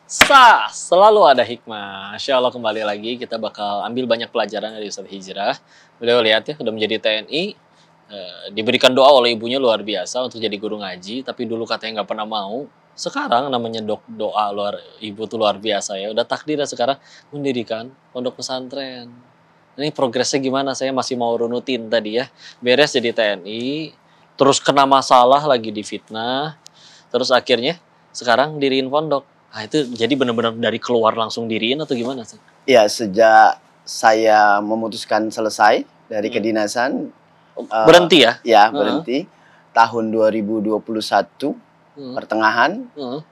Selalu ada hikmah. Insya Allah kembali lagi kita bakal ambil banyak pelajaran dari Ustadz Hijrah. Beliau lihat ya, udah menjadi TNI, diberikan doa oleh ibunya luar biasa untuk jadi guru ngaji, tapi dulu katanya nggak pernah mau. Sekarang namanya doa luar ibu tuh luar biasa ya. Udah takdirnya sekarang mendirikan pondok pesantren. Ini progresnya gimana? Saya masih mau runutin tadi ya. Beres jadi TNI, terus kena masalah lagi difitnah, terus akhirnya sekarang diriin pondok. Nah itu jadi benar-benar dari keluar langsung diriin atau gimana sih? Ya, sejak saya memutuskan selesai dari kedinasan, Berhenti ya? ya berhenti, tahun 2021 Hmm. pertengahan, Hmm.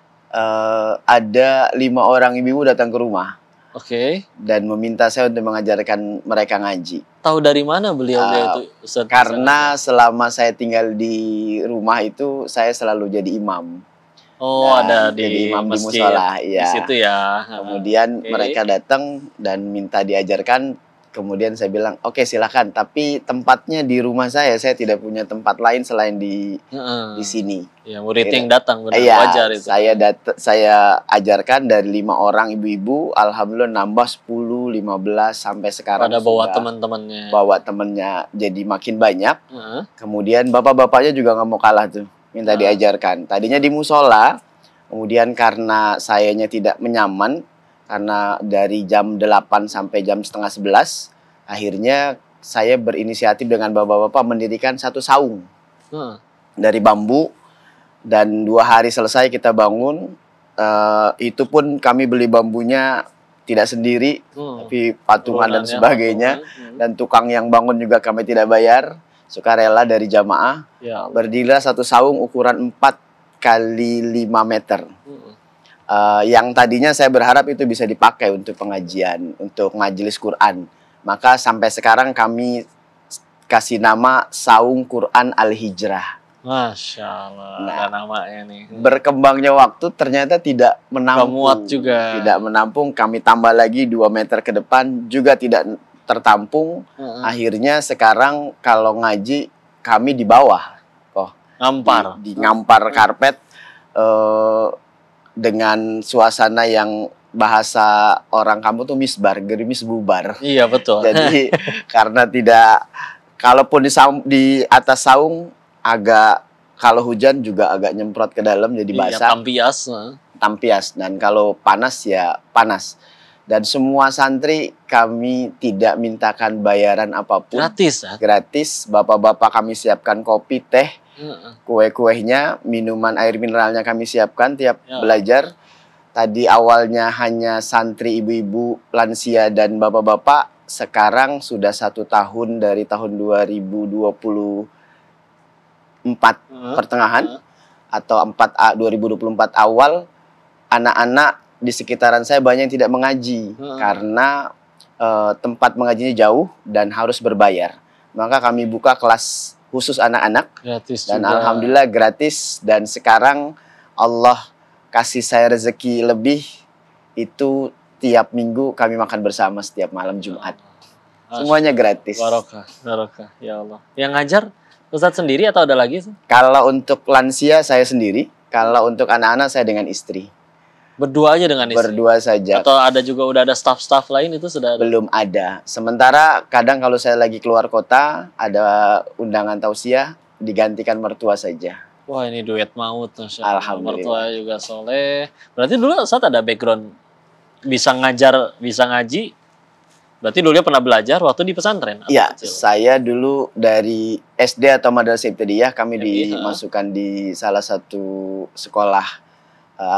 ada 5 orang ibu datang ke rumah Oke. dan meminta saya untuk mengajarkan mereka ngaji. Tahu dari mana beliau itu? Ustadz Karena selama saya tinggal di rumah itu, saya selalu jadi imam. Oh, ada jadi di imam di masjid. musola, Di ya. situ ya. Kemudian Oke. mereka datang dan minta diajarkan. Kemudian saya bilang, oke silakan. Tapi tempatnya di rumah saya tidak punya tempat lain selain di sini. Ya, murid yang datang benar Iya, wajar itu. saya ajarkan dari 5 orang ibu-ibu, alhamdulillah nambah 10, 15 sampai sekarang. Pada bawa teman-temannya. Bawa temennya, jadi makin banyak. Kemudian bapak-bapaknya juga nggak mau kalah tuh, minta diajarkan. Tadinya di musola, kemudian karena sayanya tidak menyaman, karena dari jam 8 sampai jam setengah 11, akhirnya saya berinisiatif dengan bapak-bapak mendirikan satu saung dari bambu. Dan 2 hari selesai kita bangun. Itu pun kami beli bambunya tidak sendiri, tapi patungan dan sebagainya. Dan tukang yang bangun juga kami tidak bayar, sukarela dari jamaah. Berdirilah satu saung ukuran 4 kali 5 meter. Yang tadinya saya berharap itu bisa dipakai untuk pengajian, untuk majelis Quran. Maka sampai sekarang kami kasih nama Saung Quran Al-Hijrah. Masya Allah, ada namanya nih. Berkembangnya waktu ternyata tidak menampung. Muat juga. Tidak menampung, kami tambah lagi 2 meter ke depan, juga tidak tertampung. Akhirnya sekarang kalau ngaji, kami di bawah. Ngampar. Di ngampar karpet, dengan suasana yang bahasa orang kamu tuh misbar, gerimis bubar. Iya betul. Jadi karena tidak, kalaupun di atas saung agak, kalau hujan juga agak nyemprot ke dalam jadi basah. Tampias. Dan kalau panas ya panas. Dan semua santri kami tidak mintakan bayaran apapun. Gratis. Gratis. Bapak-bapak kami siapkan kopi, teh, kue-kuehnya, minuman air mineralnya kami siapkan tiap belajar. Tadi awalnya hanya santri ibu-ibu, lansia dan bapak-bapak. Sekarang sudah 1 tahun dari tahun 2024 pertengahan atau 2024 awal, anak-anak di sekitaran saya banyak yang tidak mengaji karena tempat mengajinya jauh dan harus berbayar. Maka kami buka kelas khusus anak-anak dan juga. Alhamdulillah gratis. Dan sekarang Allah kasih saya rezeki lebih, itu tiap minggu kami makan bersama setiap malam Jumat. Semuanya gratis. Barokah, ya Allah. Yang ngajar Ustadz sendiri atau ada lagi? Kalau untuk lansia saya sendiri, kalau untuk anak-anak saya dengan istri. Berdua aja dengan istri? Berdua saja. Atau ada juga udah ada staff-staff lain itu sudah ada? Belum ada. Sementara kadang kalau saya lagi keluar kota, ada undangan tausiah, digantikan mertua saja. Wah ini duet maut. Alhamdulillah. Mertua juga soleh. Berarti dulu Ustadz ada background bisa ngajar, bisa ngaji. Berarti dulu pernah belajar waktu di pesantren? Iya, saya dulu dari SD atau Madrasah Ibtidaiyah kami dimasukkan di salah satu sekolah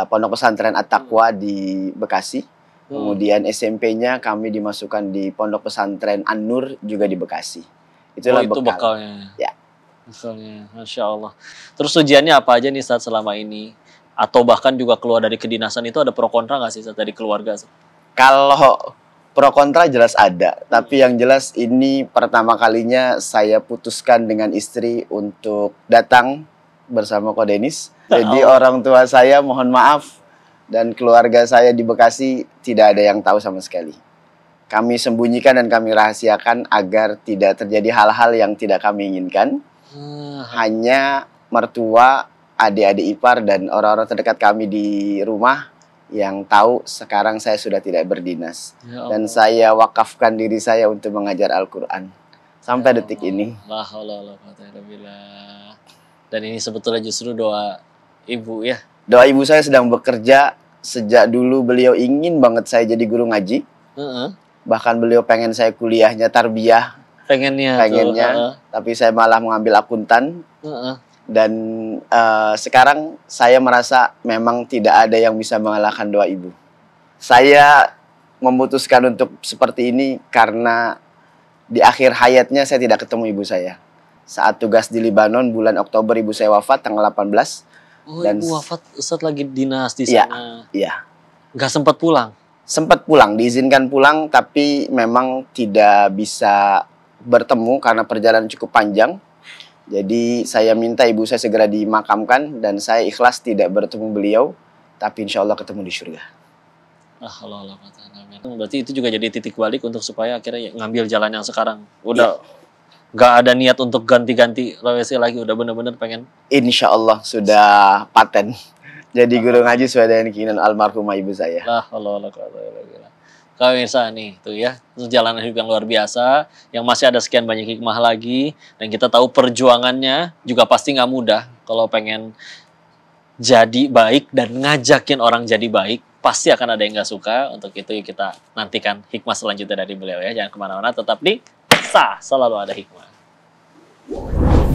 pondok pesantren At-Taqwa di Bekasi. Kemudian SMP-nya kami dimasukkan di pondok pesantren An-Nur juga di Bekasi. Itulah itu bekal. bekalnya. Ya. Misalnya, Masya Allah. Terus ujiannya apa aja nih saat selama ini? Atau bahkan juga keluar dari kedinasan itu ada pro kontra nggak sih dari keluarga? Kalau pro kontra jelas ada. Tapi yang jelas ini pertama kalinya saya putuskan dengan istri untuk datang bersama Ko Denis. Jadi orang tua saya mohon maaf, dan keluarga saya di Bekasi tidak ada yang tahu sama sekali. Kami sembunyikan dan kami rahasiakan agar tidak terjadi hal-hal yang tidak kami inginkan. Hanya mertua, adik-adik ipar, dan orang-orang terdekat kami di rumah yang tahu sekarang saya sudah tidak berdinas. Ya Dan Allah. saya wakafkan diri saya untuk mengajar Al-Quran. Sampai detik ini. La haula wala quwata illa billah. Dan ini sebetulnya justru doa ibu ya. Doa ibu saya sedang bekerja. Sejak dulu beliau ingin banget saya jadi guru ngaji. Heeh. Bahkan beliau pengen saya kuliahnya tarbiyah. Pengennya. Tapi saya malah mengambil akuntan. Heeh. Dan sekarang saya merasa memang tidak ada yang bisa mengalahkan doa ibu. Saya memutuskan untuk seperti ini karena di akhir hayatnya saya tidak ketemu ibu saya. Saat tugas di Libanon bulan Oktober ibu saya wafat tanggal 18. Oh, Dan ibu wafat saat lagi dinas di Iya, sana. iya. Nggak sempat pulang. Sempat pulang, diizinkan pulang tapi memang tidak bisa bertemu karena perjalanan cukup panjang. Jadi saya minta ibu saya segera dimakamkan dan saya ikhlas tidak bertemu beliau, tapi insya Allah ketemu di surga. Berarti itu juga jadi titik balik untuk supaya akhirnya ngambil jalan yang sekarang. Udah nggak ada niat untuk ganti-ganti WC lagi, udah bener-bener pengen. Insya Allah sudah paten. Jadi guru ngaji sesuai dengan keinginan almarhumah ibu saya. Kau bisa nih, tuh ya, perjalanan hidup yang luar biasa, yang masih ada sekian banyak hikmah lagi, dan kita tahu perjuangannya juga pasti nggak mudah. Kalau pengen jadi baik dan ngajakin orang jadi baik, pasti akan ada yang nggak suka. Untuk itu kita nantikan hikmah selanjutnya dari beliau ya. Jangan kemana-mana, tetap di Sah Selalu Ada Hikmah.